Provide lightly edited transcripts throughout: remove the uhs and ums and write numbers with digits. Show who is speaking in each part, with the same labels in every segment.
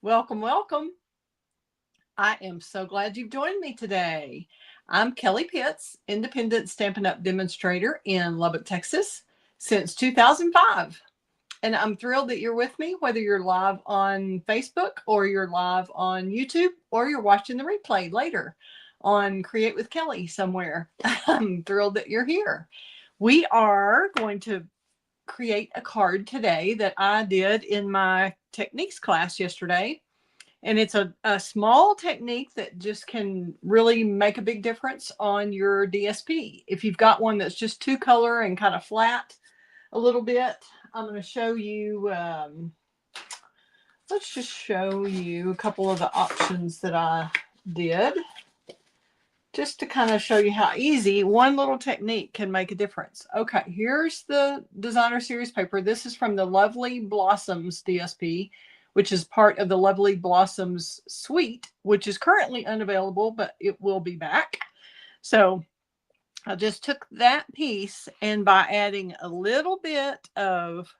Speaker 1: Welcome, welcome. I am so glad you've joined me today. I'm Kelley Pitts, independent Stampin' Up! Demonstrator in Lubbock, Texas since 2005. And I'm thrilled that you're with me, whether you're live on Facebook or you're live on YouTube or you're watching the replay later on Create with Kelley somewhere. I'm thrilled that you're here. We are going to create a card today that I did in my techniques class yesterday. And it's a small technique that just can really make a big difference on your DSP. If you've got one that's just two color and kind of flat a little bit, I'm going to show you, let's just show you a couple of the options that I did, just to kind of show you how easy one little technique can make a difference. Okay, here's the designer series paper. This is from the Lovely Blossoms DSP, which is part of the Lovely Blossoms suite, which is currently unavailable, but it will be back. So I just took that piece, and by adding a little bit of,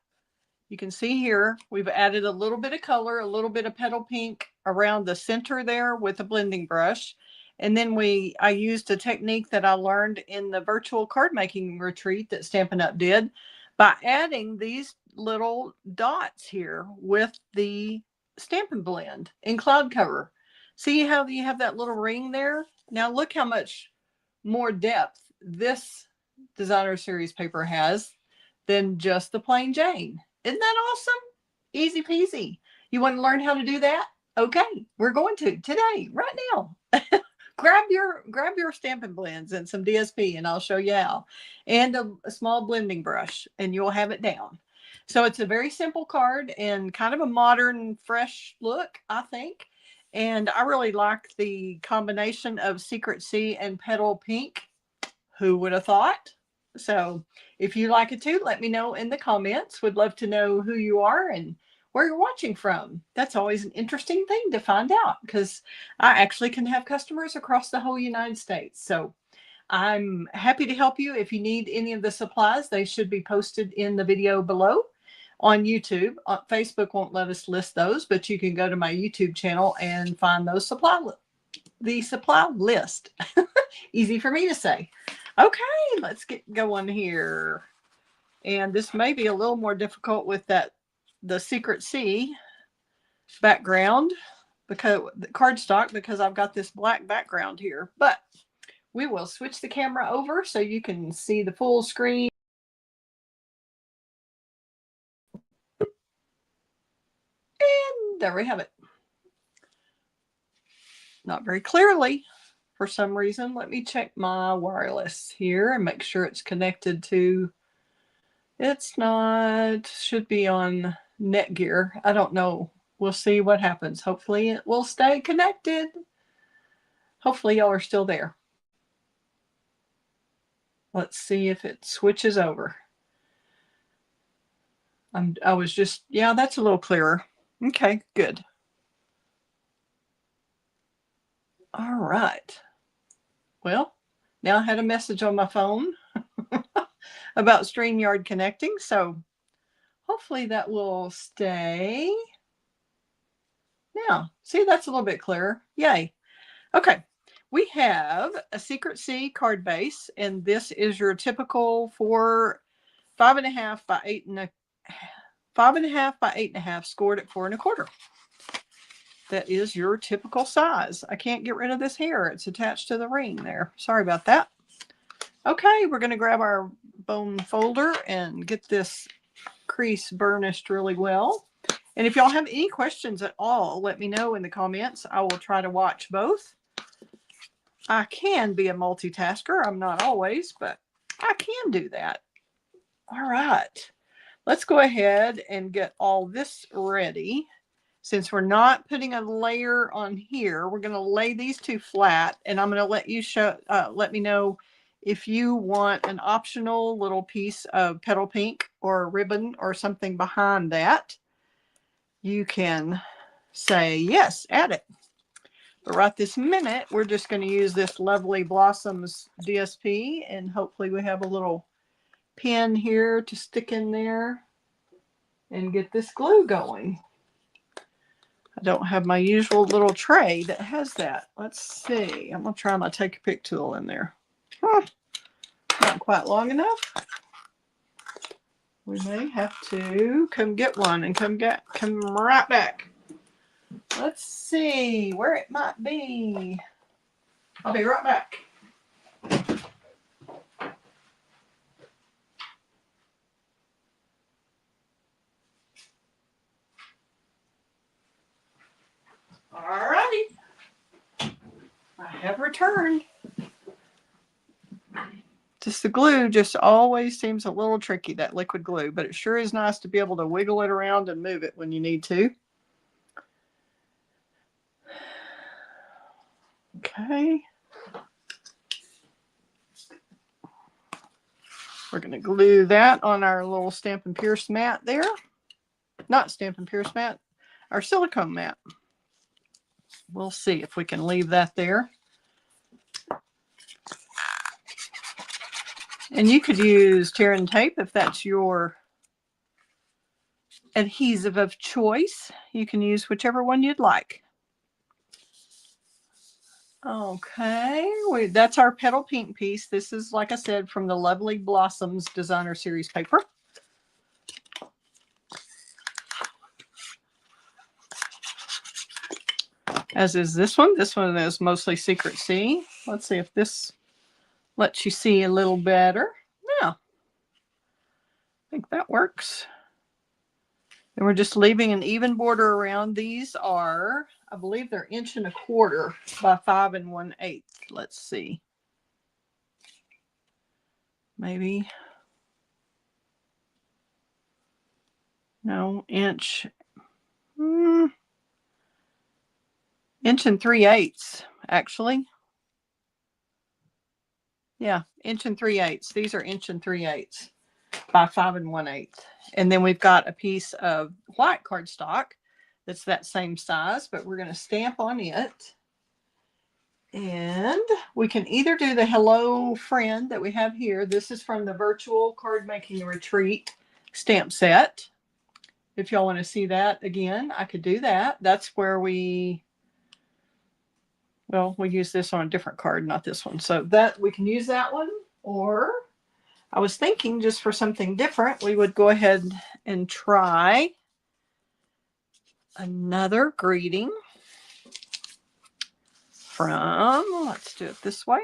Speaker 1: you can see here, we've added a little bit of color, a little bit of petal pink around the center there with a blending brush. And then I used a technique that I learned in the virtual card making retreat that Stampin' Up! Did by adding these little dots here with the Stampin' Blend in Cloud Cover. See how you have that little ring there? Now look how much more depth this designer series paper has than just the plain Jane. Isn't that awesome? Easy peasy. You want to learn how to do that? Okay, we're going to today, right now. grab your Stampin' Blends and some DSP, and I'll show you how. And a small blending brush, and you'll have it down. So it's a very simple card and kind of a modern, fresh look, I think. And I really like the combination of Secret Sea and Petal Pink. Who would have thought? So if you like it too, let me know in the comments. Would love to know who you are and where you're watching from. That's always an interesting thing to find out, because I actually can have customers across the whole United States. So I'm happy to help you. If you need any of the supplies, they should be posted in the video below on YouTube. Facebook won't let us list those, but you can go to my YouTube channel and find those the supply list. Easy for me to say. Okay, let's get going here. And this may be a little more difficult with the Secret Sea background, because the cardstock, because I've got this black background here. But we will switch the camera over so you can see the full screen. And there we have it. Not very clearly for some reason. Let me check my wireless here and make sure it's connected to, it's not, should be on Netgear. I don't know. We'll see what happens. Hopefully it will stay connected. Hopefully y'all are still there. Let's see if it switches over. I was just, yeah, that's a little clearer. Okay, good. All right. Well, now I had a message on my phone about StreamYard connecting, so hopefully that will stay. Now, see, that's a little bit clearer. Yay. Okay, we have a Secret Sea card base, and this is your typical 5.5 by 8.5 scored at 4 1/4. That is your typical size. I can't get rid of this hair. It's attached to the ring there. Sorry about that. Okay, we're going to grab our bone folder and get this crease burnished really well. And if y'all have any questions at all, let me know in the comments. I will try to watch both. I can be a multitasker. I'm not always, but I can do that. All right. Let's go ahead and get all this ready. Since we're not putting a layer on here, we're going to lay these two flat, and I'm going to let you let me know if you want an optional little piece of petal pink or a ribbon or something behind that. You can say yes, add it. But right this minute, we're just going to use this Lovely Blossoms DSP, and hopefully we have a little pin here to stick in there and get this glue going. I don't have my usual little tray that has that. Let's see. I'm going to try my take a pick tool in there. Not quite long enough. We may have to come get one and come right back. Let's see where it might be. I'll be right back. Alrighty. I have returned. Just the glue just always seems a little tricky, that liquid glue, but it sure is nice to be able to wiggle it around and move it when you need to. Okay. We're going to glue that on our little Stampin' Pierce mat there. Not Stampin' Pierce mat, our silicone mat. We'll see if we can leave that there. And you could use tear and tape if that's your adhesive of choice. You can use whichever one you'd like. Okay, that's our petal pink piece. This is, like I said, from the Lovely Blossoms Designer Series paper. As is this one. This one is mostly Secret C. Let's see if this lets you see a little better. Yeah, I think that works. And we're just leaving an even border around. These are, I believe they're 1¼ inch by 5 1/8. Let's see. Maybe. No, inch. 1 3/8 inches, actually. Yeah, 1 3/8 inches. These are 1 3/8 inches by 5 1/8. And then we've got a piece of white cardstock that's that same size, but we're going to stamp on it. And we can either do the Hello Friend that we have here. This is from the Virtual Card Making Retreat stamp set. If y'all want to see that again, I could do that. That's where we use this on a different card, not this one. So that we can use that one. Or I was thinking just for something different, we would go ahead and try another greeting from, let's do it this way.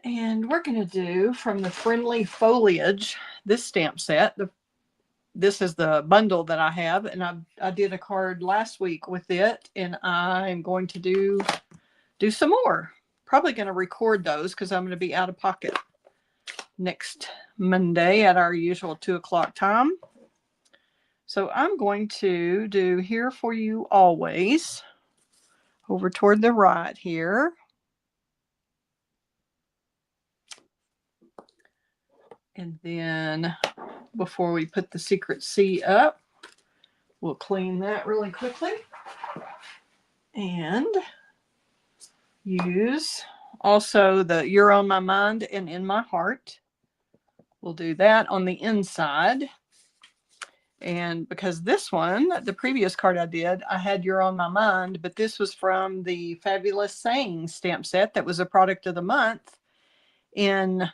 Speaker 1: And we're going to do from the Friendly Foliage, this stamp set. This is the bundle that I have, and I did a card last week with it, and I'm going to do some more. Probably going to record those because I'm going to be out of pocket next Monday at our usual 2 o'clock time. So I'm going to do Here For You Always over toward the right here. And then before we put the Secret C up, we'll clean that really quickly and use also the You're on My Mind and In My Heart. We'll do that on the inside. And because this one, the previous card I did, I had You're on My Mind, but this was from the Fabulous Saying stamp set that was a product of the month in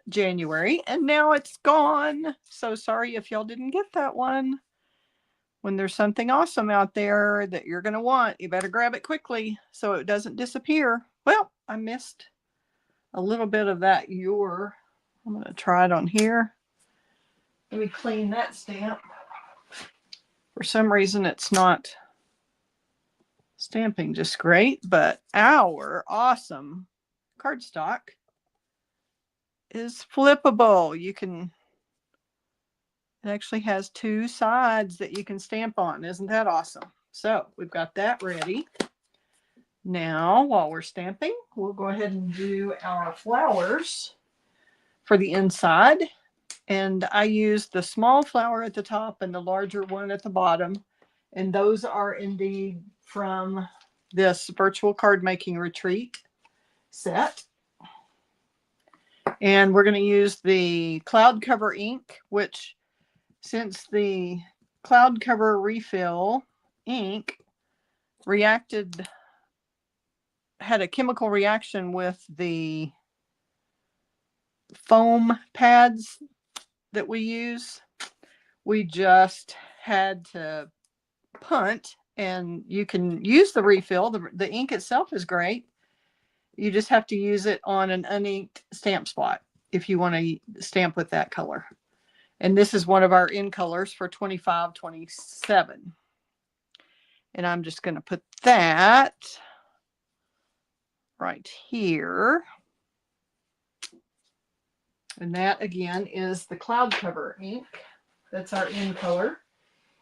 Speaker 1: January, and now it's gone. So sorry if y'all didn't get that one. When there's something awesome out there that you're going to want, you better grab it quickly so it doesn't disappear. Well, I missed a little bit of that I'm going to try it on here. Let me clean that stamp. For some reason, it's not stamping just great, but our awesome cardstock is flippable. It actually has 2 sides that you can stamp on. Isn't that awesome? So we've got that ready. Now, while we're stamping, we'll go ahead and do our flowers for the inside. And I used the small flower at the top and the larger one at the bottom. And those are indeed from this Virtual Card Making Retreat set. And we're going to use the Cloud Cover ink, which since the cloud cover refill ink had a chemical reaction with the foam pads that we use. We just had to punt, and you can use the refill. The ink itself is great. You just have to use it on an uninked stamp spot if you want to stamp with that color. And this is one of our in colors for 2527. And I'm just going to put that right here. And that again is the cloud cover ink. That's our in color.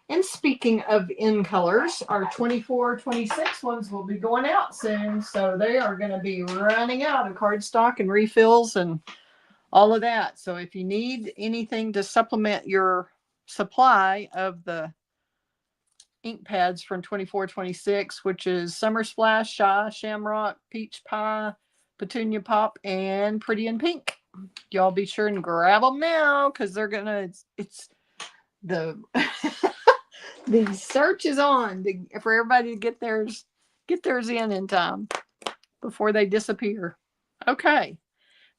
Speaker 1: And speaking of in colors, our 2426 ones will be going out soon. So they are going to be running out of cardstock and refills and all of that. So if you need anything to supplement your supply of the ink pads from 2426, which is Summer Splash, Shy, Shamrock, Peach Pie, Petunia Pop, and Pretty in Pink, y'all be sure and grab them now, because they're gonna, it's the the search is on for everybody to get theirs in time before they disappear. Okay,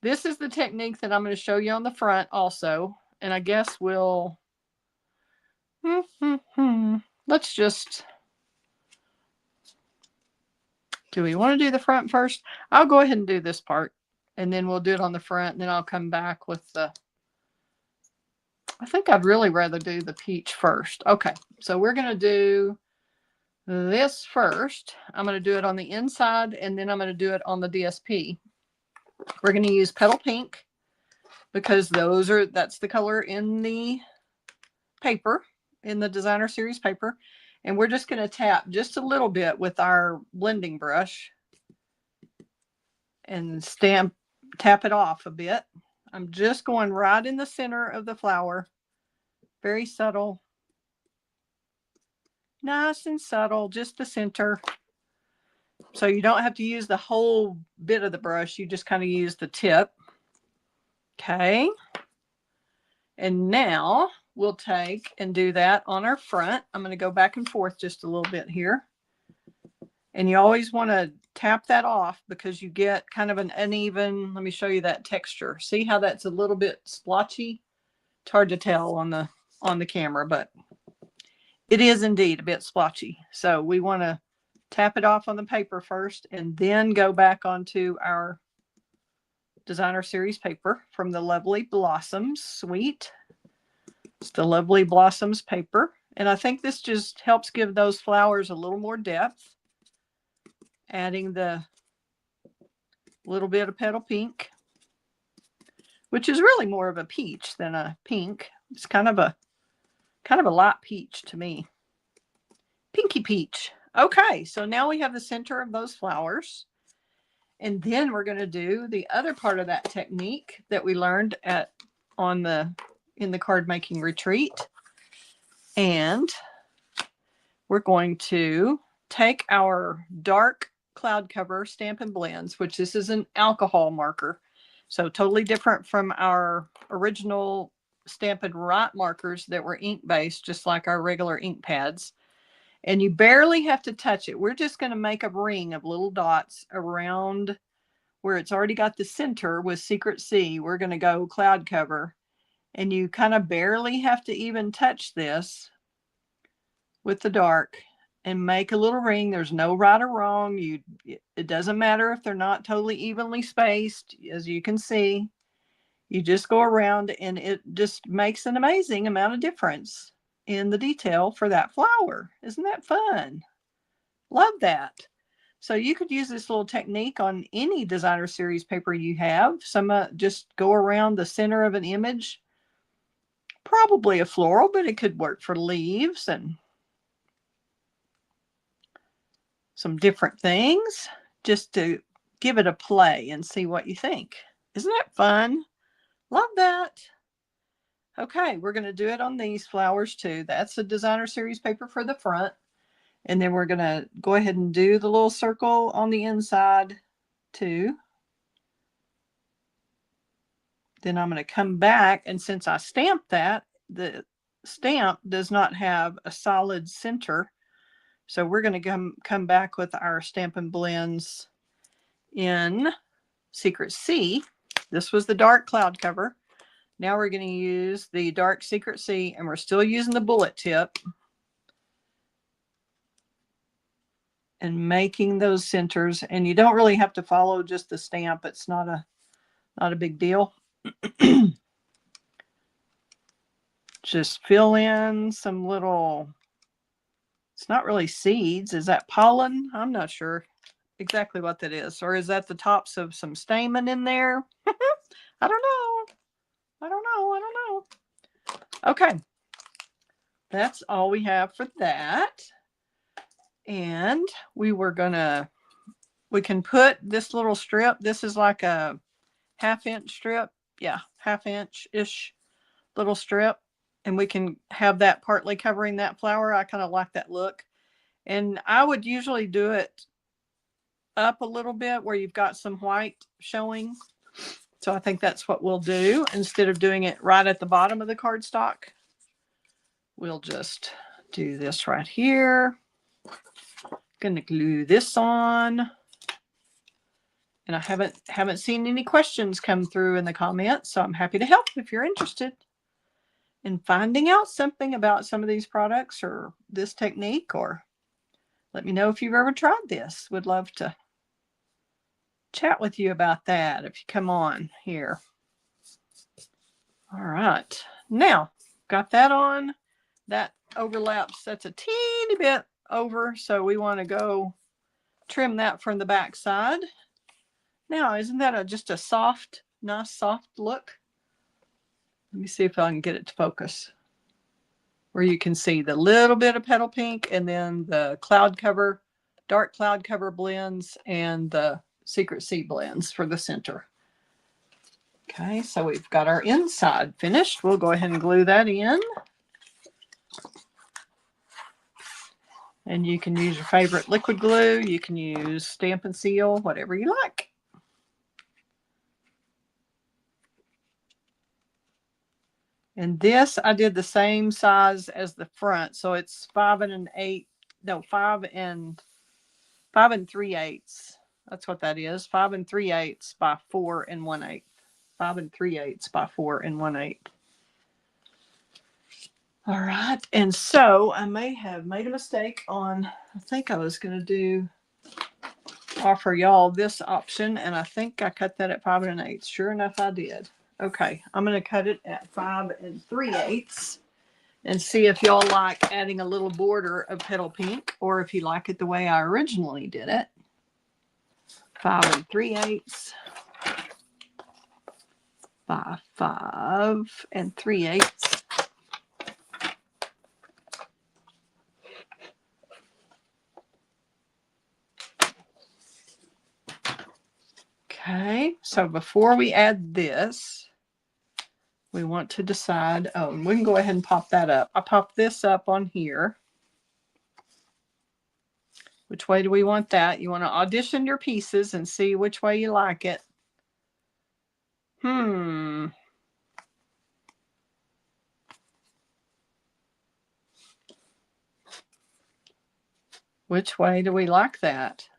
Speaker 1: this is the technique that I'm going to show you on the front also, and I guess we'll let's just, do we want to do the front first? I'll go ahead and do this part, and then we'll do it on the front, and then I'll come back with the, I think I'd really rather do the peach first. Okay, so we're going to do this first. I'm going to do it on the inside, and then I'm going to do it on the DSP. We're going to use Petal Pink because that's the color in the paper, in the designer series paper. And we're just going to tap just a little bit with our blending brush and tap it off a bit. I'm just going right in the center of the flower. Very subtle. Nice and subtle, just the center. So you don't have to use the whole bit of the brush. You just kind of use the tip. Okay. And now we'll take and do that on our front. I'm going to go back and forth just a little bit here. And you always want to tap that off because you get kind of an uneven, let me show you that texture. See how that's a little bit splotchy? It's hard to tell on the camera, but it is indeed a bit splotchy. So we want to tap it off on the paper first and then go back onto our designer series paper from the Lovely Blossoms suite. It's the Lovely Blossoms paper. And I think this just helps give those flowers a little more depth. Adding the little bit of petal pink, which is really more of a peach than a pink. It's kind of a light peach to me. Pinky peach. Okay, so now we have the center of those flowers. And then we're going to do the other part of that technique that we learned in the card making retreat. And we're going to take our dark cloud cover Stampin Blends, which this is an alcohol marker. So totally different from our original Stampin' Right markers that were ink based, just like our regular ink pads. And you barely have to touch it. We're just going to make a ring of little dots around where it's already got the center with Secret C. We're going to go cloud cover. And you kind of barely have to even touch this with the dark and make a little ring. There's no right or wrong. It doesn't matter if they're not totally evenly spaced. As you can see, you just go around and it just makes an amazing amount of difference in the detail for that flower. Isn't that fun? Love that. So you could use this little technique on any designer series paper you have. Some just go around the center of an image. Probably a floral, but it could work for leaves and some different things, just to give it a play and see what you think. Isn't that fun? Love that. Okay, we're going to do it on these flowers too. That's the designer series paper for the front. And then we're going to go ahead and do the little circle on the inside too. Then I'm going to come back, and since I stamped that, stamp does not have a solid center. So we're going to come back with our Stampin' Blends in Secret C. This was the dark cloud cover. Now we're going to use the dark Secret C, and we're still using the bullet tip and making those centers. And you don't really have to follow just the stamp. It's not a big deal. Just fill in some little, it's not really seeds. Is that pollen? I'm not sure exactly what that is. Or is that the tops of some stamen in there? I don't know. I don't know. Okay. That's all we have for that. And we can put this little strip. This is like a 1/2 inch strip. Yeah, 1/2 inch-ish little strip. And we can have that partly covering that flower. I kind of like that look. And I would usually do it up a little bit where you've got some white showing. So I think that's what we'll do. Instead of doing it right at the bottom of the cardstock, we'll just do this right here. Gonna glue this on. And I haven't seen any questions come through in the comments, so I'm happy to help if you're interested in finding out something about some of these products or this technique, or let me know if you've ever tried this. Would love to chat with you about that if you come on here. All right, now got that on. That overlaps, that's a teeny bit over, so we want to go trim that from the back side. Now, isn't that just a soft, nice soft look? Let me see if I can get it to focus, where you can see the little bit of petal pink and then the cloud cover, dark cloud cover blends, and the Secret C blends for the center. Okay, so we've got our inside finished. We'll go ahead and glue that in. And you can use your favorite liquid glue. You can use Stampin' Seal, whatever you like. And this, I did the same size as the front. So it's 5 3/8. That's what that is. 5 3/8 by 4 1/8. 5 3/8 by 4 1/8. All right. And so I may have made a mistake on, I think I was going to offer y'all this option. And I think I cut that at 5 1/8. Sure enough, I did. Okay, I'm going to cut it at 5 3/8 and see if y'all like adding a little border of petal pink, or if you like it the way I originally did it. 5 3/8 by 5 3/8. Okay, so before we add this, we want to decide, oh, we can go ahead and pop that up. I popped this up on here. Which way do we want that? You want to audition your pieces and see which way you like it. Which way do we like that?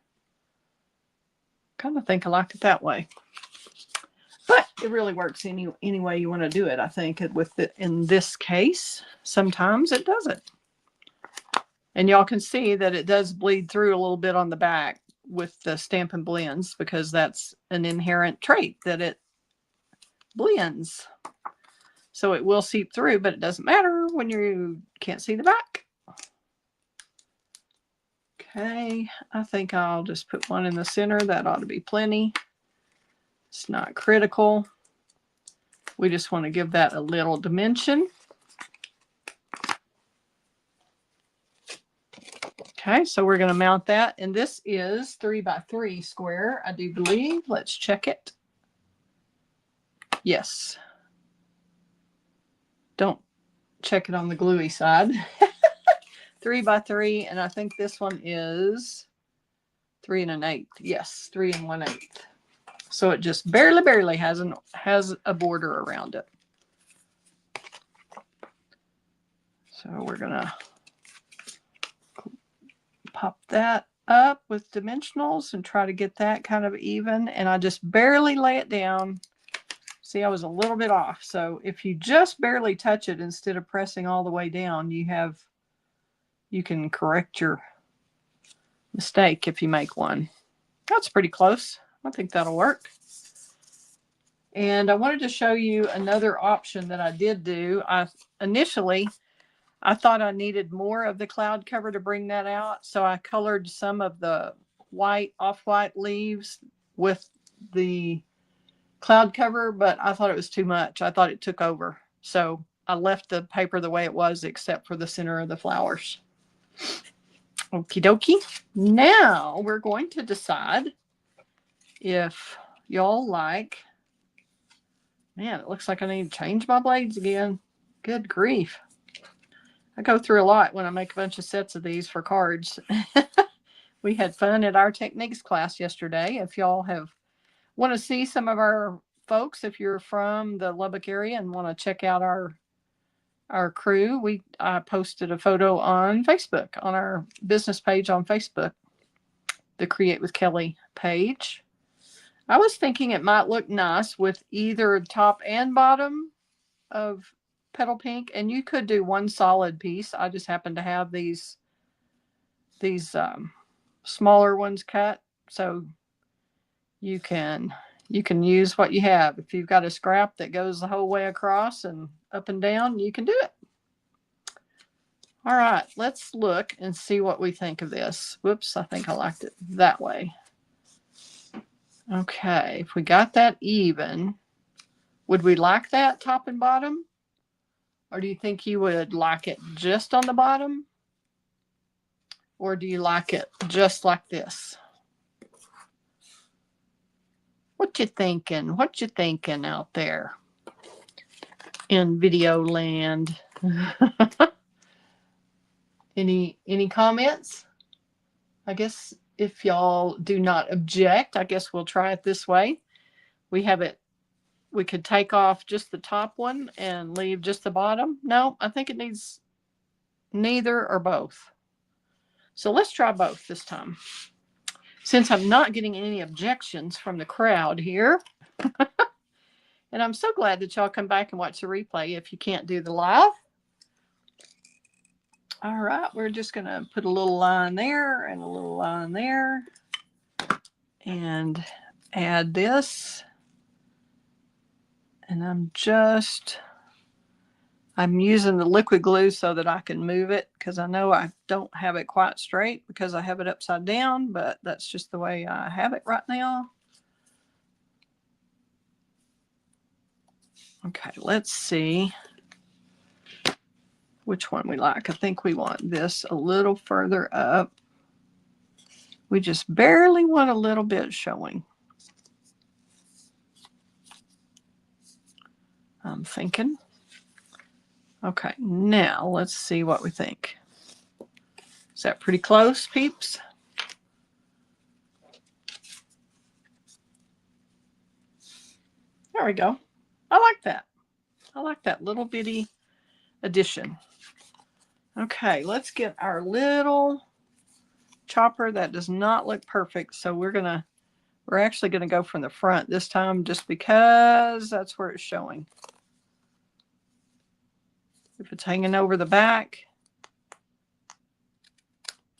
Speaker 1: Kind of think I like it that way. But it really works any way you want to do it, I think. In this case, sometimes it doesn't. And y'all can see that it does bleed through a little bit on the back with the Stampin' Blends, because that's an inherent trait that it blends. So it will seep through, but it doesn't matter when you can't see the back. Okay, I think I'll just put one in the center. That ought to be plenty. It's not critical. We just want to give that a little dimension. Okay, so we're going to mount that. And this is 3 by 3 square, I do believe. Let's check it. Yes. Don't check it on the gluey side. 3 by 3, and I think this one is 3 1/8. Yes, 3 1/8. So it just barely has a border around it. So we're gonna pop that up with dimensionals and try to get that kind of even. And I just barely lay it down. See, I was a little bit off. So if you just barely touch it instead of pressing all the way down, you can correct your mistake if you make one. That's pretty close. I think that'll work. And I wanted to show you another option that I did do. Initially, I thought I needed more of the cloud cover to bring that out. So I colored some of the white, off-white leaves with the cloud cover, but I thought it was too much. I thought it took over. So I left the paper the way it was, except for the center of the flowers. Okie dokie. Now we're going to decide if y'all like, man, it looks like I need to change my blades again. Good grief. I go through a lot when I make a bunch of sets of these for cards. We had fun at our techniques class yesterday. If y'all want to see some of our folks, if you're from the Lubbock area and want to check out our crew, I posted a photo on Facebook, on our business page on Facebook, the Create with Kelley page. I was thinking it might look nice with either top and bottom of petal pink, and you could do one solid piece. I just happen to have these smaller ones cut, so you can use what you have. If you've got a scrap that goes the whole way across and up and down, you can do it. All right, let's look and see what we think of this. Whoops, I think I liked it that way. Okay, if we got that even, would we like that top and bottom? Or do you think you would like it just on the bottom? Or do you like it just like this? What you thinking? What you thinking out there in video land? Any comments? I guess if y'all do not object, I guess we'll try it this way. We could take off just the top one and leave just the bottom. No, I think it needs neither or both. So let's try both this time. Since I'm not getting any objections from the crowd here. And I'm so glad that y'all come back and watch the replay if you can't do the live. All right, we're just going to put a little line there and a little line there. And add this. And I'm using the liquid glue so that I can move it, because I know I don't have it quite straight because I have it upside down, but that's just the way I have it right now. Okay, let's see which one we like. I think we want this a little further up. We just barely want a little bit showing. I'm thinking. Okay, now let's see what we think. Is that pretty close, peeps? There we go. I like that. I like that little bitty addition. Okay, let's get our little chopper. That does not look perfect, so we're actually gonna go from the front this time, just because that's where it's showing. If it's hanging over the back,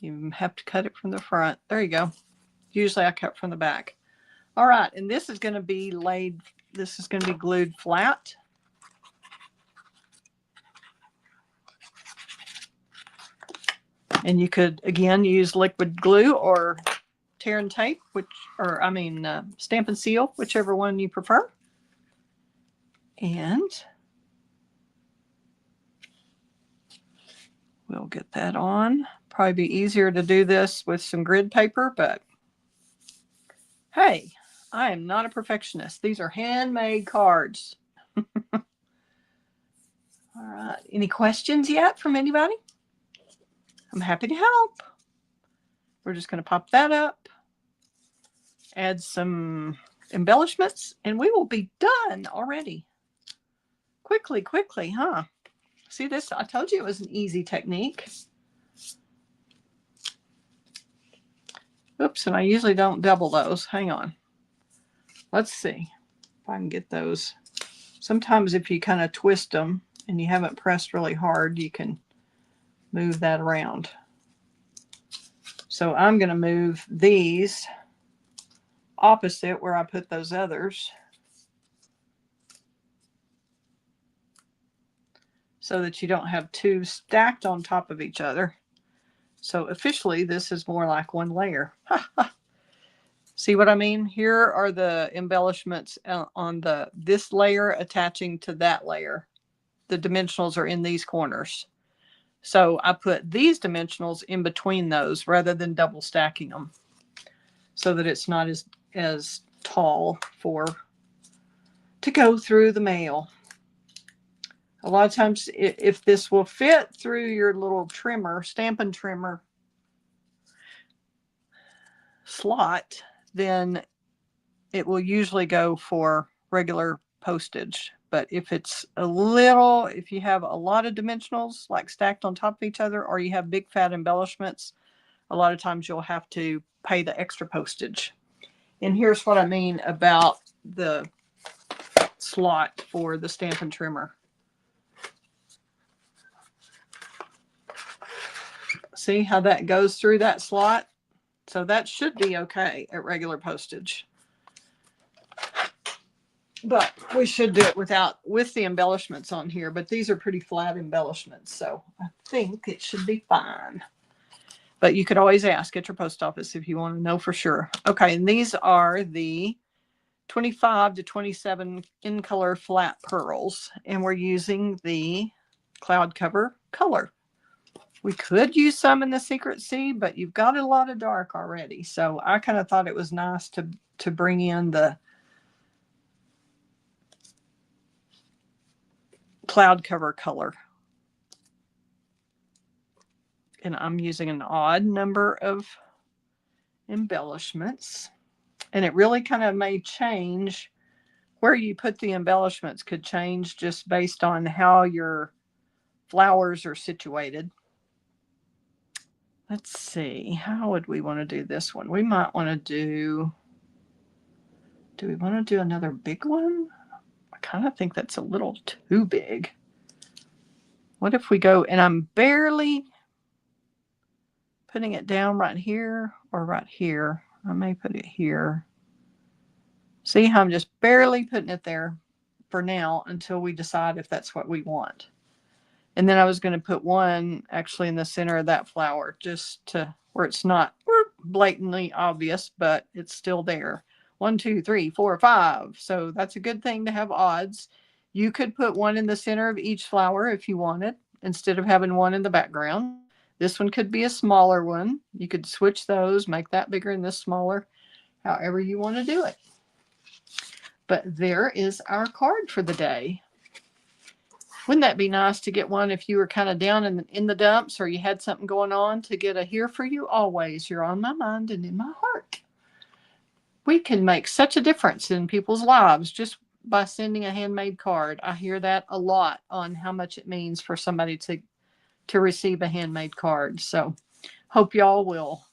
Speaker 1: you have to cut it from the front. There you go. Usually I cut from the back. All right, and this is going to be glued flat. And you could, again, use liquid glue or tear and tape, stamp and seal, whichever one you prefer. And we'll get that on. Probably be easier to do this with some grid paper, but hey, I am not a perfectionist. These are handmade cards. All right. Any questions yet from anybody? I'm happy to help. We're just going to pop that up, add some embellishments, and we will be done already. Quickly, huh? See this? I told you it was an easy technique. Oops, and I usually don't double those. Hang on. Let's see if I can get those. Sometimes if you kind of twist them and you haven't pressed really hard, you can move that around. So I'm going to move these opposite where I put those others, so that you don't have two stacked on top of each other. So officially this is more like one layer. See what I mean? Here are the embellishments on this layer attaching to that layer. The dimensionals are in these corners. So I put these dimensionals in between those rather than double stacking them, so that it's not as tall to go through the mail. A lot of times, if this will fit through your little trimmer, Stampin' trimmer slot, then it will usually go for regular postage. But if it's if you have a lot of dimensionals like stacked on top of each other, or you have big fat embellishments, a lot of times you'll have to pay the extra postage. And here's what I mean about the slot for the Stampin' trimmer. See how that goes through that slot? So that should be okay at regular postage. But we should do it with the embellishments on here. But these are pretty flat embellishments, so I think it should be fine. But you could always ask at your post office if you want to know for sure. Okay, and these are the 25 to 27 in color flat pearls, and we're using the cloud cover color. We could use some in the Secret Sea, but you've got a lot of dark already. So I kind of thought it was nice to bring in the cloud cover color. And I'm using an odd number of embellishments. And it really kind of may change where you put the embellishments, could change just based on how your flowers are situated. Let's see, how would we want to do this one? We might want to do we want to do another big one? I kind of think that's a little too big. What if we go, and I'm barely putting it down right here or right here. I may put it here. See how I'm just barely putting it there for now until we decide if that's what we want. And then I was going to put one actually in the center of that flower, just to where it's not blatantly obvious, but it's still there. 1, 2, 3, 4, 5. So that's a good thing to have odds. You could put one in the center of each flower if you wanted, instead of having one in the background. This one could be a smaller one. You could switch those, make that bigger and this smaller, however you want to do it. But there is our card for the day. Wouldn't that be nice to get one if you were kind of down in the dumps, or you had something going on, to get a here for you always. You're on my mind and in my heart. We can make such a difference in people's lives just by sending a handmade card. I hear that a lot on how much it means for somebody to receive a handmade card. So hope y'all will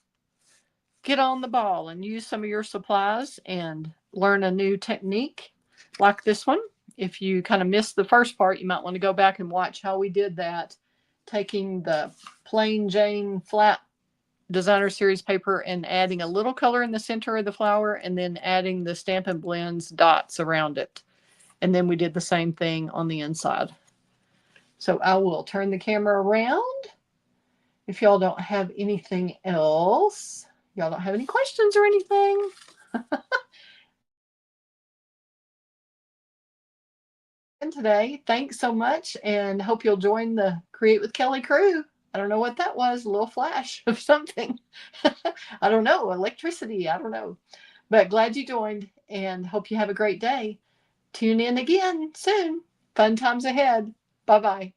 Speaker 1: get on the ball and use some of your supplies and learn a new technique like this one. If you kind of missed the first part, you might want to go back and watch how we did that, taking the plain Jane flat designer series paper and adding a little color in the center of the flower, and then adding the Stampin' Blends dots around it. And then we did the same thing on the inside. So I will turn the camera around. If y'all don't have anything else, y'all don't have any questions or anything. And today, thanks so much, and hope you'll join the Create with Kelley crew. I don't know what that was, a little flash of something. I don't know, electricity, I don't know. But glad you joined, and hope you have a great day. Tune in again soon. Fun times ahead. Bye-bye.